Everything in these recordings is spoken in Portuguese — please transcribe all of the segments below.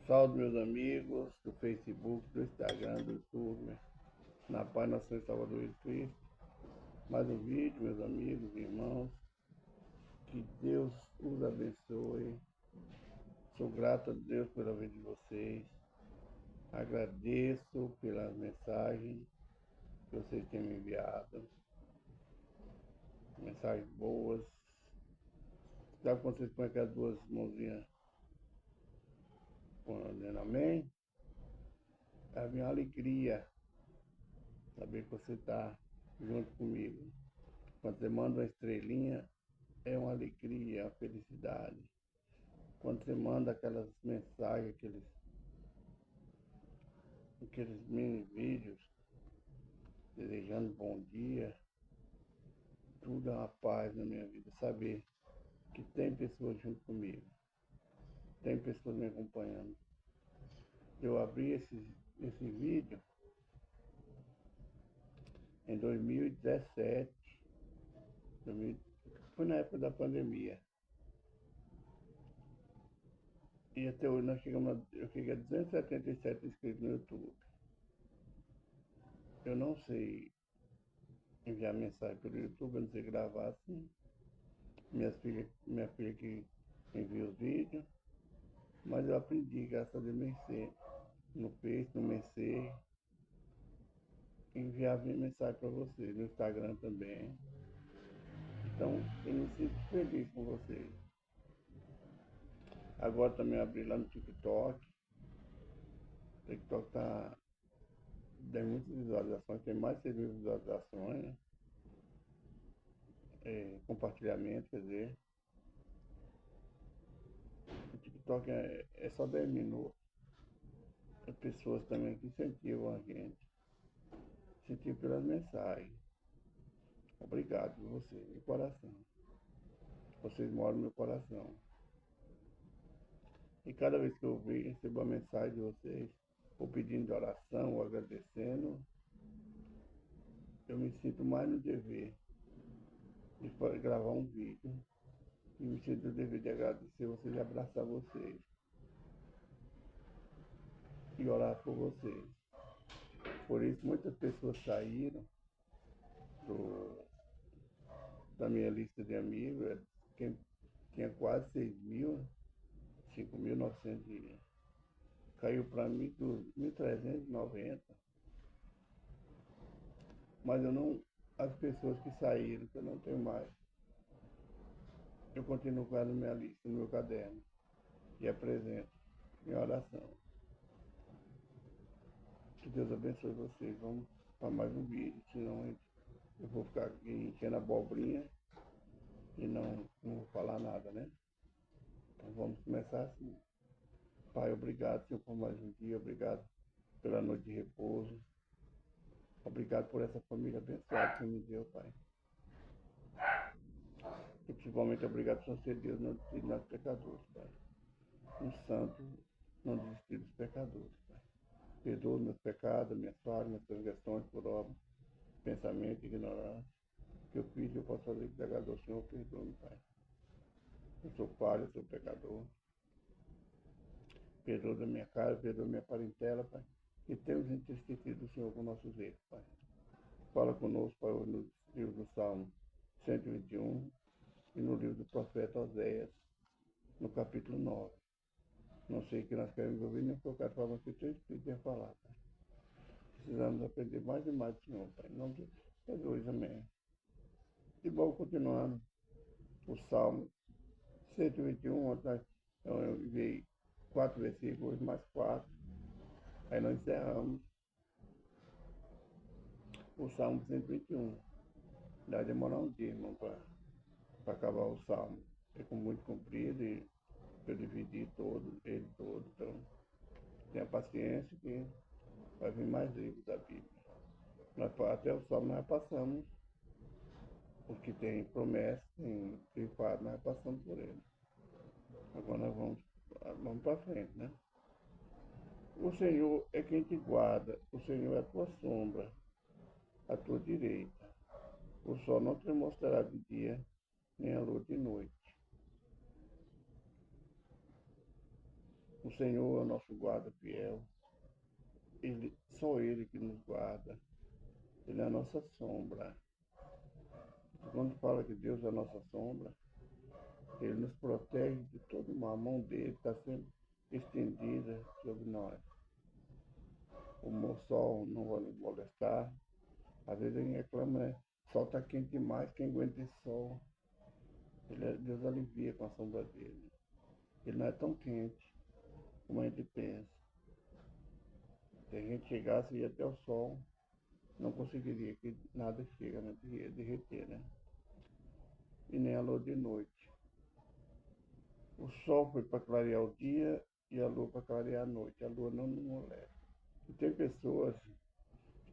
Salve meus amigos do Facebook, do Instagram, do YouTube, na paz nosso Senhor e Salvador Jesus Cristo. Mais um vídeo, meus amigos, irmãos. Que Deus os abençoe. Sou grato a Deus pela vida de vocês. Agradeço pelas mensagens que vocês têm me enviado. Mensagens boas. Sabe quando vocês põem aquelas duas mãozinhas dizendo amém? É a minha alegria saber que você está junto comigo. Quando você manda uma estrelinha, é uma alegria, uma felicidade. Quando você manda aquelas mensagens, aqueles mini vídeos, desejando bom dia, tudo é uma paz na minha vida. Saber que tem pessoas junto comigo, tem pessoas me acompanhando. Eu abri esse vídeo em 2017, foi na época da pandemia. E até hoje eu cheguei a 277 inscritos no YouTube. Eu não sei enviar mensagem pelo YouTube, eu não sei gravar assim. Minha filha que envia os vídeos, mas eu aprendi, graças a Deus, no Face, no Messenger, enviar minha mensagem para vocês, no Instagram também. Então, eu me sinto feliz com vocês. Agora também abri lá no TikTok. O TikTok tem muitas visualizações, tem mais de 6 mil visualizações, né? Compartilhamento, quer dizer. O TikTok é só 10 minutos. Tem pessoas também que incentivam a gente. Incentivam pelas mensagens. Obrigado por vocês, de coração. Vocês moram no meu coração. E cada vez que eu recebo a mensagem de vocês, ou pedindo oração, ou agradecendo, eu me sinto mais no dever de gravar um vídeo. E me sinto no dever de agradecer vocês e abraçar vocês. E orar por vocês. Por isso, muitas pessoas saíram da minha lista de amigos. Quem tinha quase 6 mil, 5.900, caiu para mim dos 1.390. Mas as pessoas que saíram, que eu não tenho mais, eu continuo com ela na minha lista, no meu caderno, e apresento minha oração. Que Deus abençoe vocês. Vamos para mais um vídeo, senão eu vou ficar aqui enchendo a abobrinha e não vou falar nada, né? Então vamos começar assim. Pai, obrigado, Senhor, por mais um dia, obrigado pela noite de repouso. Obrigado por essa família abençoada que me deu, Pai. E principalmente obrigado por ser Deus não desistir dos pecadores, Pai. Um santo não desistir dos pecadores, Pai. Perdoa meus pecados, minhas falhas, minhas transgressões por obra, pensamento, ignorância. Que eu fiz e eu posso fazer que desagradou o Senhor, perdoa-me, Pai. Eu sou falho, eu sou pecador. Perdoa da minha casa, perdoa minha parentela, Pai. E temos entristecido o Senhor com nossos erros, Pai. Fala conosco, Pai, no livro do Salmo 121 e no livro do profeta Oséias, no capítulo 9. Não sei o que nós queremos ouvir, nem qualquer forma que o Teu Espírito tenha falar, Pai. Precisamos aprender mais e mais do Senhor, Pai. Em nome de Jesus, amém. E vamos continuando o Salmo 121, onde eu enviei 4 versículos, mais 4. Aí nós encerramos o Salmo 121. Vai demorar um dia, irmão, para acabar o Salmo. Ficou muito comprido e eu dividi ele todo. Então, tenha paciência que vai vir mais livros da Bíblia. Até o Salmo nós passamos, os que tem promessa, tem grifado, nós passamos por ele. Agora nós vamos para frente, né? O Senhor é quem te guarda, o Senhor é a tua sombra, a tua direita. O sol não te mostrará de dia, nem a lua de noite. O Senhor é o nosso guarda fiel. Só Ele que nos guarda. Ele é a nossa sombra. Quando fala que Deus é a nossa sombra, Ele nos protege de todo mal. A mão dele está sempre estendida sobre nós. O sol não vai nos molestar. Às vezes a gente reclama, né? O sol está quente demais, quem aguenta esse sol? Deus alivia com a sombra dele. Ele não é tão quente como a gente pensa. Se a gente chegasse e ia até o sol, não conseguiria, que nada chega, né? Derreter, né? E nem a lua de noite. O sol foi para clarear o dia e a lua para clarear a noite. A lua não nos molesta. E tem pessoas,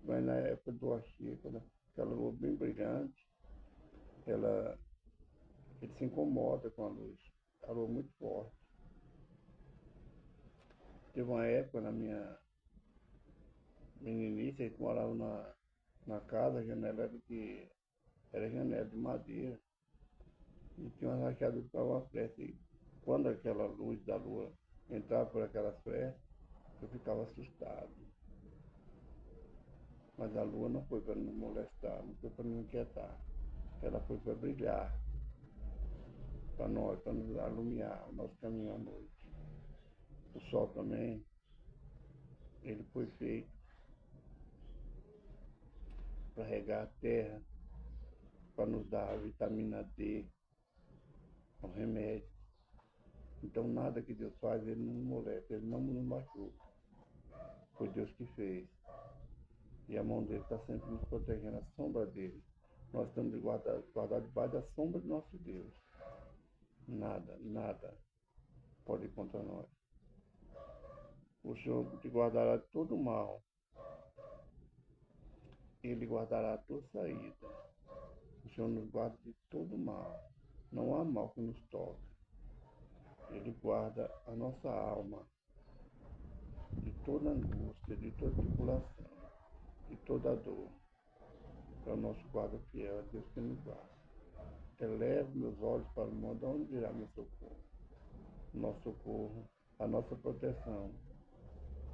mas na época do axé, aquela lua bem brilhante, ele se incomoda com a luz. A lua muito forte. Teve uma época na minha meninice, a gente morava na casa, a janela era janela de madeira. E tinha uma rachadura que estava uma fresta. E quando aquela luz da lua entrava por aquelas frestas, eu ficava assustado. Mas a lua não foi para nos molestar, não foi para nos inquietar. Ela foi para brilhar para nós, para nos alumiar o nosso caminho à noite. O sol também, ele foi feito para regar a terra, para nos dar a vitamina D, o remédio. Então nada que Deus faz, ele não nos molesta, ele não nos machuca. Foi Deus que fez. E a mão dele está sempre nos protegendo, a sombra dele. Nós estamos guardados debaixo da sombra do nosso Deus. Nada pode ir contra nós. O Senhor te guardará de todo mal. Ele guardará a tua saída. O Senhor nos guarda de todo mal. Não há mal que nos toque. Ele guarda a nossa alma de toda angústia, de toda tribulação, de toda dor. É o nosso guarda fiel, é Deus que nos guarda. Elevo meus olhos para o mundo, onde virá meu socorro? Nosso socorro, a nossa proteção,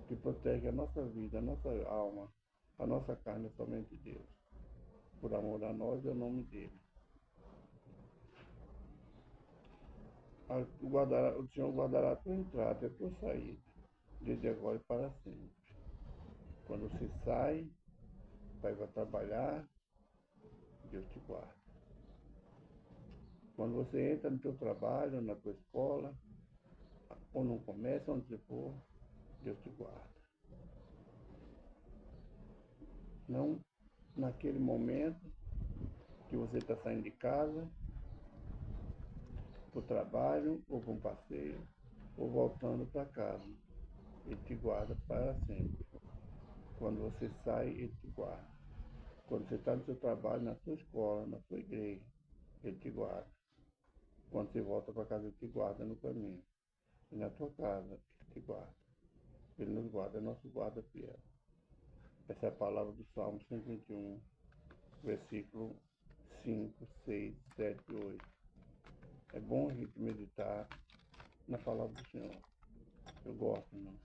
que protege a nossa vida, a nossa alma, a nossa carne, é somente Deus. Por amor a nós, é o nome dele. O Senhor guardará a tua entrada e a tua saída, desde agora e para sempre. Quando você sai, vai trabalhar, Deus te guarda. Quando você entra no teu trabalho, na tua escola, ou no comércio, onde você for, Deus te guarda. Não naquele momento que você está saindo de casa, para o trabalho, ou para um passeio, ou voltando para casa. Ele te guarda para sempre. Quando você sai, ele te guarda. Quando você está no seu trabalho, na sua escola, na sua igreja, ele te guarda. Quando você volta para casa, ele te guarda no caminho. E na tua casa, ele te guarda. Ele nos guarda, é nosso guarda fiel. Essa é a palavra do Salmo 121, versículo 5, 6, 7 e 8. É bom a gente meditar na palavra do Senhor. Eu gosto, não.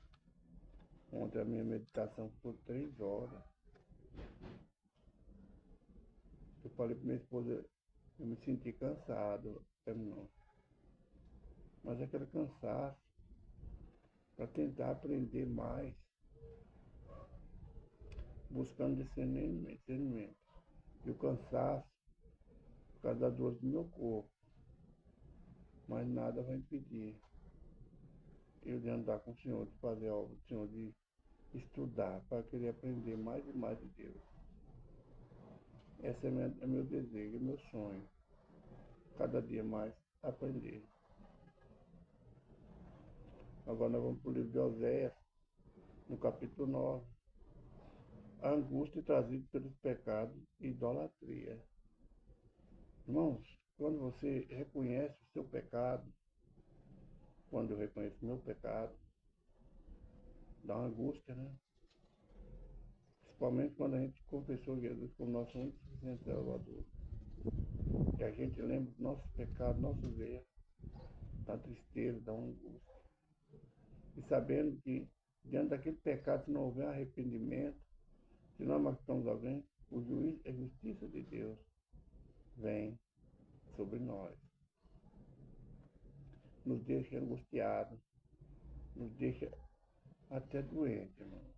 Ontem a minha meditação ficou 3 horas. Eu falei para minha esposa, eu me senti cansado, terminou. Mas aquele cansaço, para tentar aprender mais, buscando discernimento. E o cansaço, por causa da dor do meu corpo. Mas nada vai impedir eu de andar com o Senhor, de fazer a obra do Senhor, de estudar, para querer aprender mais e mais de Deus. Esse é meu desejo, é meu sonho. Cada dia mais aprender. Agora nós vamos para o livro de Oséias, no capítulo 9. A angústia trazida pelos pecados e idolatria. Irmãos, quando você reconhece o seu pecado, quando eu reconheço o meu pecado, dá uma angústia, né? Principalmente quando a gente confessou Jesus como nosso único e suficiente Salvador. E a gente lembra dos nossos pecados, nossos erros, da tristeza, da angústia. e sabendo que diante daquele pecado, se não houver arrependimento, se nós matamos alguém, o juízo, a justiça de Deus vem sobre nós. Nos deixa angustiados, nos deixa até doentes, irmão.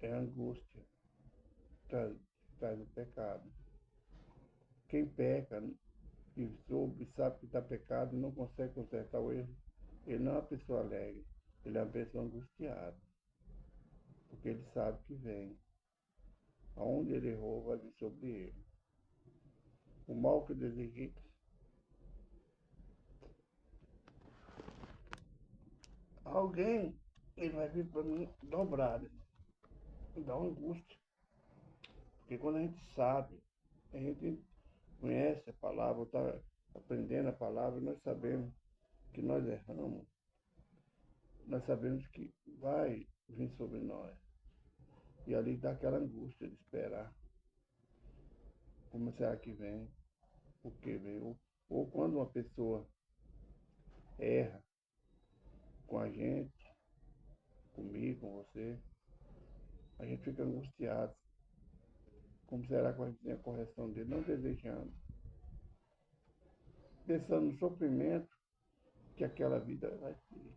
É a angústia que traz o pecado. Quem peca e soube, sabe que está pecado e não consegue consertar o erro, ele não é uma pessoa alegre, ele é uma pessoa angustiada, porque ele sabe que vem. Aonde ele errou, vai vir sobre ele. O mal que eu desejei, alguém, ele vai vir para mim dobrado, me dá uma angústia. Porque quando a gente sabe, a gente conhece a palavra, está aprendendo a palavra, nós sabemos que nós erramos, nós sabemos que vai vir sobre nós. E ali dá aquela angústia de esperar. Como será que vem? O que vem? Ou quando uma pessoa erra com a gente, comigo, com você, a gente fica angustiado. Como será que a gente tem a correção dele? Não desejando. Pensando no sofrimento que aquela vida vai ter.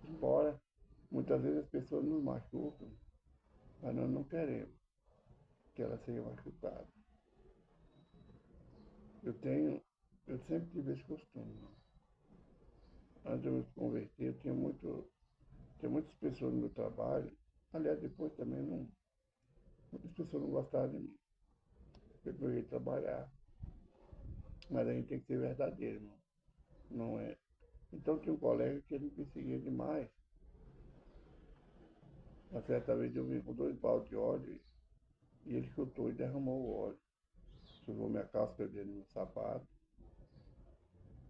Embora muitas vezes as pessoas nos machucam, mas nós não queremos que ela seja machucada. Eu sempre tive esse costume. Antes de eu me converter, tinha muitas pessoas no meu trabalho. Aliás, depois também muitas pessoas não gostavam de mim. Eu preferia trabalhar. Mas a gente tem que ser verdadeiro, irmão. Não é. Então tinha um colega que ele me perseguia demais. Uma certa vez eu vim com 2 baldes de óleo e ele chutou e derramou o óleo. Sujou minha casca dele no sapato.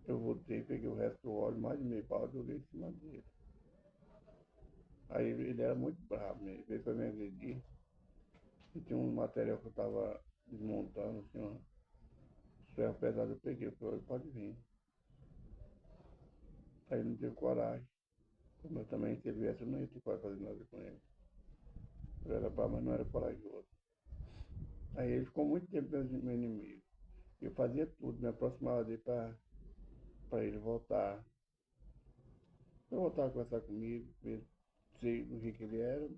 Eu voltei, peguei o resto do óleo, mais de meio balde, joguei em cima dele. Aí ele era muito bravo, ele veio para me agredir. E tinha um material que eu estava desmontando, assim, ó. Ferro pesado, eu peguei, eu falei, pode vir. Aí ele não teve coragem. Como eu também, se ele viesse, eu não ia ter coragem de fazer nada com ele. Eu era bravo, mas não era corajoso. Aí ele ficou muito tempo meu inimigo. Eu fazia tudo, me aproximava dele para ele voltar. Eu voltava a conversar comigo, ver do que ele era.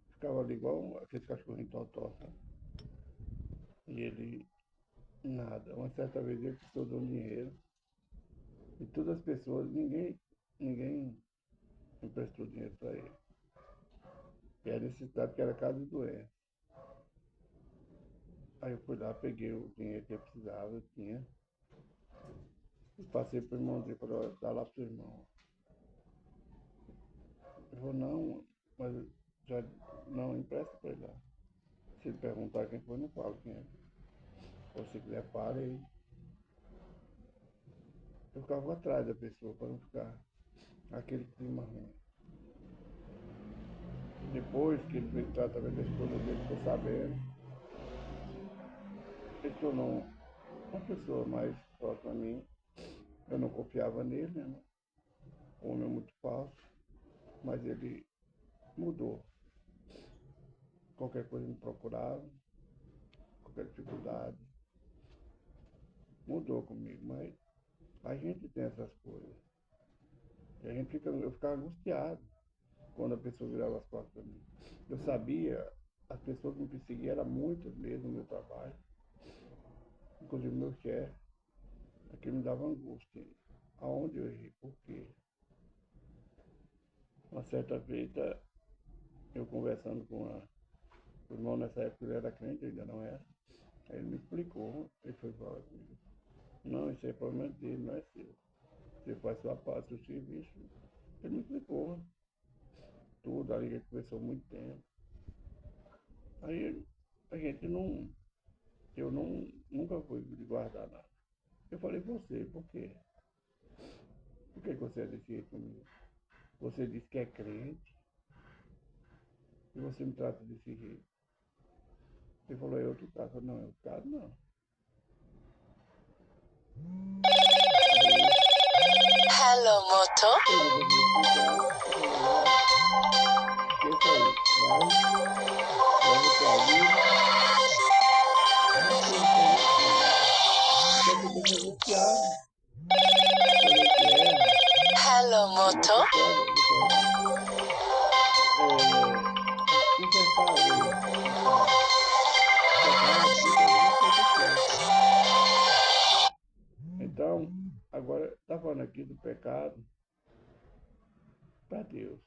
Ficava ali igual aqueles cachorrinhos totó, sabe? E ele, nada. Uma certa vez ele precisou de um dinheiro. E todas as pessoas, ninguém emprestou dinheiro para ele. E a necessidade que era casa de doença. Aí eu fui lá, peguei o dinheiro que ele precisava, eu tinha. E passei para o irmão dele, falei, dá lá para o seu irmão. Ele falou, não, mas já não empresta para ele lá. Se ele perguntar quem foi, não falo quem é. Ou se quiser, para aí. Eu ficava atrás da pessoa para não ficar aquele clima ruim. Depois que ele fez o tratamento da esposa dele, ficou sabendo, ele tornou uma pessoa mais próxima a mim. Eu não confiava nele, né? O homem é muito falso, mas ele mudou. Qualquer coisa me procurava, qualquer dificuldade. Mudou comigo, mas a gente tem essas coisas. E eu ficava angustiado quando a pessoa virava as costas para mim. Eu sabia, as pessoas que me perseguiam eram muitas mesmo no meu trabalho, inclusive meu chefe, aquilo me dava angústia. Aonde eu errei? Por quê? Uma certa feita, eu conversando com o irmão nessa época, ele era crente, ainda não era. Aí ele me explicou, ele foi falar comigo. Não, isso é problema dele, não é seu. Você faz sua parte, seu serviço. Ele me explicou tudo, ali a gente conversou muito tempo. Aí a gente não, eu não, nunca fui de guardar nada. Eu falei, você, por quê? Por que você é desse jeito comigo? Você diz que é crente e você me trata desse jeito. Ele falou, eu te trato. Não, eu trato não. moto? Eu não consegui explicar. Eu falei, olha, esqueça isso. Vai, leva tua vida. As coisas são assim. Então você deixa angustiado. Quando a gente erra, Hello, moto? você pode consertar o erro, consertar o pecado, muitas vezes é feito certo. Então, agora está falando aqui do pecado para Deus.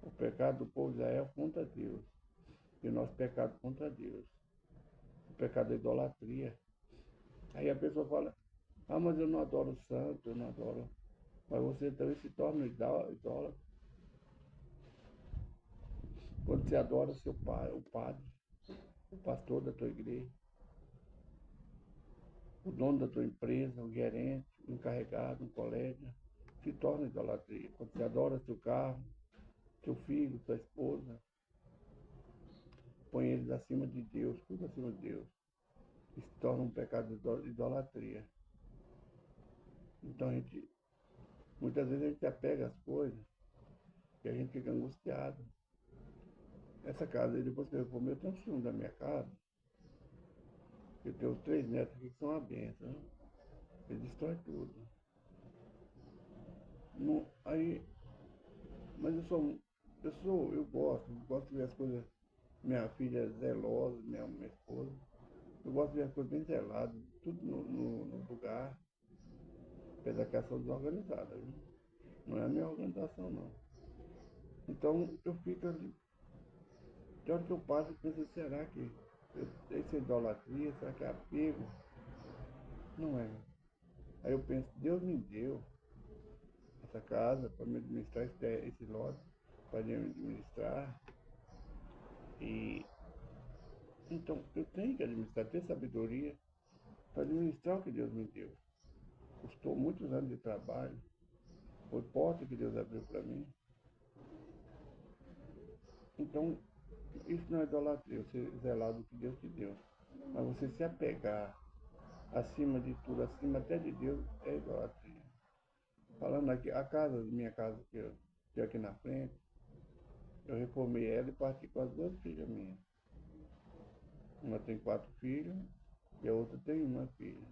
O pecado do povo de Israel contra Deus. E o nosso pecado contra Deus. O pecado da idolatria. Aí a pessoa fala, ah, mas eu não adoro o santo, eu não adoro. Mas você também se torna idólatra. Quando você adora seu pai, o padre, o pastor da tua igreja, o dono da tua empresa, o gerente, o encarregado, um colega, se torna idolatria. Quando você adora seu carro, seu filho, sua esposa, põe eles acima de Deus, tudo acima de Deus. E se torna um pecado de idolatria. Então muitas vezes a gente apega às coisas e a gente fica angustiado. Essa casa aí, depois que eu reformei, eu tenho um ciúme da minha casa. Eu tenho 3 netos aqui que são uma benção, né? Eles destroem tudo. Não, aí, mas eu gosto de ver as coisas. Minha filha é zelosa, minha esposa. Eu gosto de ver as coisas bem zeladas, tudo no lugar, apesar que elas são desorganizadas, viu? Não é a minha organização, não. Então eu fico ali, de hora que eu passo, eu penso, será que isso é idolatria? Será que é apego? Não é. Aí eu penso, Deus me deu essa casa para me administrar esse lote, para me administrar. E então eu tenho que administrar, ter sabedoria para administrar o que Deus me deu. Custou muitos anos de trabalho, foi porta que Deus abriu para mim. Então, isso não é idolatria, você zelar do que Deus te deu. Mas você se apegar acima de tudo, acima até de Deus, é idolatria. Falando aqui, minha casa que eu tenho aqui na frente, eu reformei ela e parti com as 2 filhas minhas. Uma tem 4 filhos e a outra tem uma filha.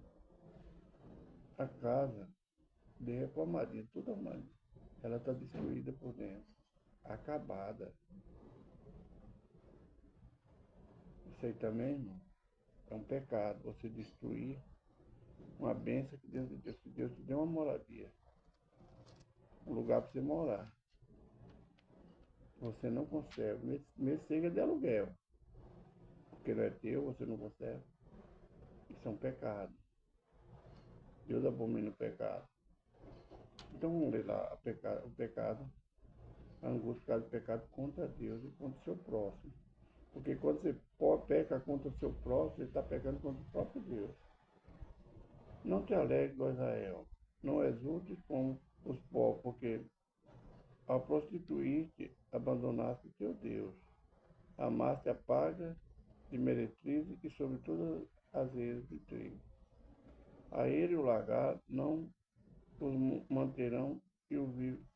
A casa, de reformadinha, tudo arrumadinha. Ela está destruída por dentro, acabada. Isso aí também, irmão, é um pecado. Você destruir uma bênção que Deus te deu. Que Deus te deu uma moradia, um lugar para você morar. Você não consegue, mesmo seja de aluguel, porque não é teu, você não consegue. Isso é um pecado. Deus abomina o pecado. Então vamos ler lá o pecado, a angústia do pecado contra Deus e contra o seu próximo. Porque quando você peca contra o seu próximo, você está pecando contra o próprio Deus. Não te alegres, ó Israel, não exultes como os povos, porque ao prostituir-te, abandonaste o teu Deus. Amaste a paga de meretrizes e sobre todas as eiras de trigo. A ele e o lagar não os manterão e o vinho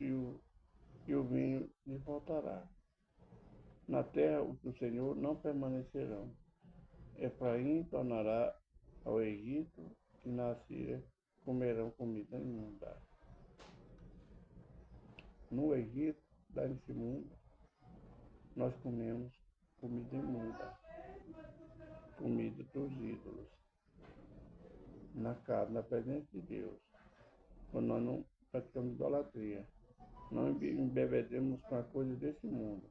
lhe faltará. Na terra os do Senhor não permanecerão. Efraim tornará ao Egito e na Síria comerão comida imunda. No Egito, nesse mundo, nós comemos comida imunda, comida dos ídolos, na casa, na presença de Deus, quando nós não praticamos idolatria. Não embebedemos com a coisa desse mundo.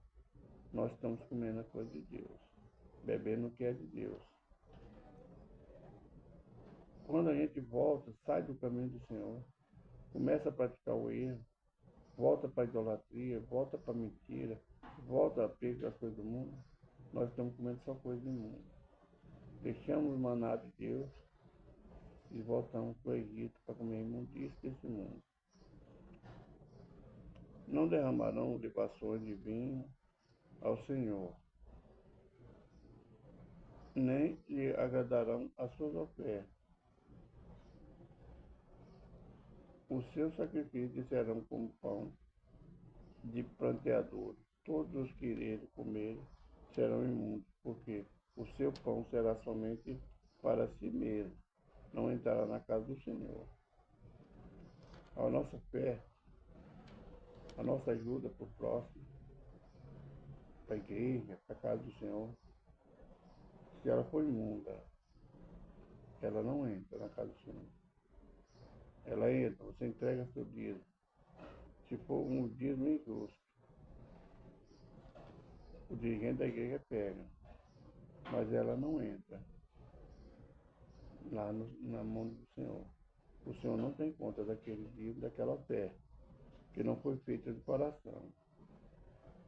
Nós estamos comendo a coisa de Deus, bebendo o que é de Deus. Quando a gente volta, sai do caminho do Senhor, começa a praticar o erro, volta para a idolatria, volta para a mentira, volta a apego às coisas do mundo, nós estamos comendo só coisa do mundo. Deixamos o maná de Deus e voltamos para o Egito para comer imundícia desse mundo. Não derramarão libações de vinho ao Senhor, nem lhe agradarão as suas ofertas. Os seus sacrifícios serão como pão de pranteadores. Todos os que irem comer serão imundos, porque o seu pão será somente para si mesmo, não entrará na casa do Senhor. A nossa fé, a nossa ajuda para o próximo, para a igreja, para a casa do Senhor, se ela for imunda, ela não entra na casa do Senhor. Ela entra, você entrega seu dízimo. Se for um dízimo injusto, o dirigente da igreja pega, mas ela não entra lá na mão do Senhor. O Senhor não tem conta daquele dízimo, daquela oferta, que não foi feita de coração.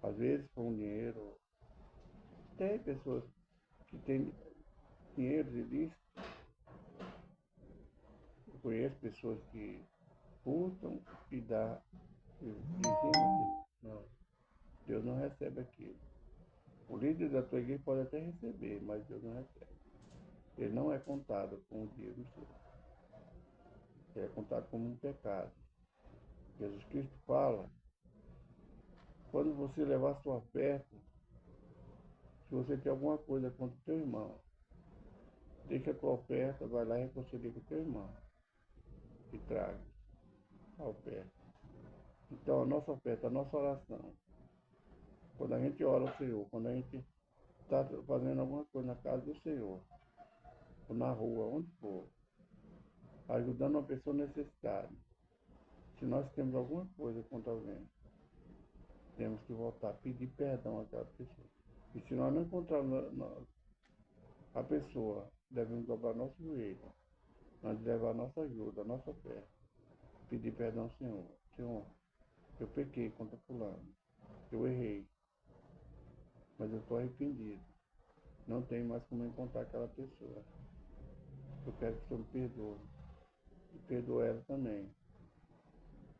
Às vezes, com dinheiro, tem pessoas que têm dinheiro ilícito. Eu conheço pessoas que furtam e dá de cima. Não, Deus não recebe aquilo. O líder da tua igreja pode até receber, mas Deus não recebe. Ele não é contado como o dízimo seu. Ele é contado como um pecado. Jesus Cristo fala, quando você levar a sua oferta, se você tem alguma coisa contra o teu irmão, deixa a tua oferta, vai lá e reconcilia com o teu irmão e traga a oferta. Então, a nossa oferta, a nossa oração, quando a gente ora ao Senhor, quando a gente está fazendo alguma coisa na casa do Senhor, ou na rua, onde for, ajudando uma pessoa necessitada, se nós temos alguma coisa contra alguém, temos que voltar a pedir perdão àquela pessoa. E se nós não encontrarmos a pessoa, devemos dobrar nosso joelho, nós levar a nossa ajuda, a nossa fé, pedir perdão ao Senhor. Senhor, eu pequei contra fulano, eu errei, mas eu estou arrependido. Não tenho mais como encontrar aquela pessoa. Eu quero que o Senhor me perdoe. E perdoe ela também.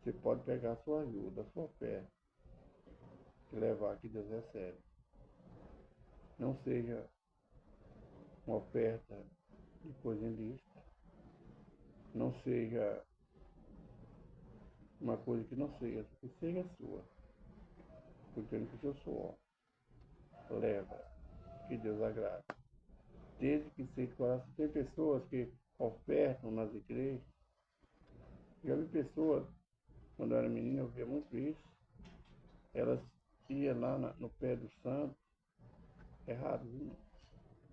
Você pode pegar a sua ajuda, a sua fé, e levar que Deus recebe. Não seja uma oferta de coisa ilícita. Não seja uma coisa que não seja, que seja sua. Porque o seu suor leva, que Deus agrade. Desde que seja coração. Tem pessoas que ofertam nas igrejas. Já vi pessoas, quando eu era menino, eu via muito isso. Elas iam lá no pé do santo, errado, viu?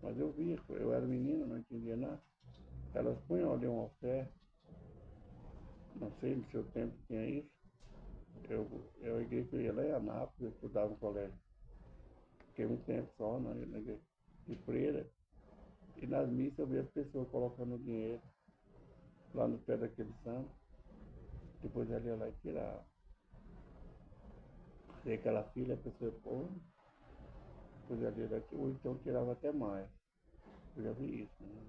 Mas eu via, eu era menino, não entendia nada. Elas punham ali uma oferta, não sei, no seu tempo tinha isso. Eu a igreja que eu ia lá em Anápolis, eu estudava no colégio. Fiquei um tempo só na igreja de freira. E nas missas eu via as pessoas colocando dinheiro lá no pé daquele santo. Depois ela ia lá e tirava. E aquela filha, a pessoa pô, depois ela ia lá, ou então tirava até mais. Eu já vi isso, né?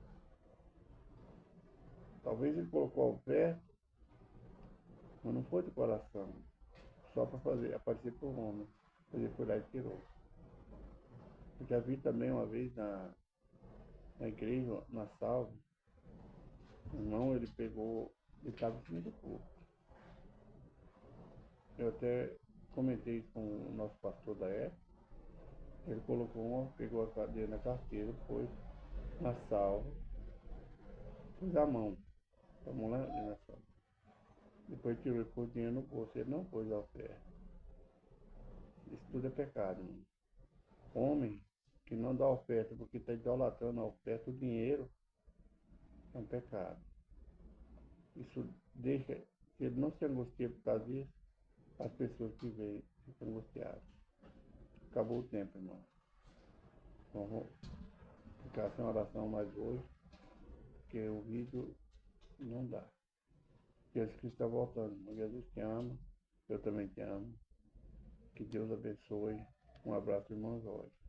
Talvez ele colocou a oferta, mas não foi de coração. Só para fazer, aparecer para o homem. Ele foi lá e tirou. Eu já vi também uma vez na igreja, na salva, o irmão, ele pegou, ele estava em cima do corpo. Eu até comentei isso com o nosso pastor da época. Ele colocou uma, pegou a cadeira na carteira, foi na salva, pôs a mão lá na salva. Depois tirou e pôs dinheiro no bolso. Ele não pôs a oferta. Isso tudo é pecado, irmão. Homem que não dá oferta porque está idolatrando a oferta, o dinheiro, é um pecado. Isso deixa, se ele não se angustia por causa disso, as pessoas que veem ficam angustiadas. Acabou o tempo, irmão. Então vou ficar sem oração mais hoje, porque o vídeo não dá. Jesus Cristo está voltando, irmão. Jesus te ama, eu também te amo. Que Deus abençoe. Um abraço, irmão Jorge.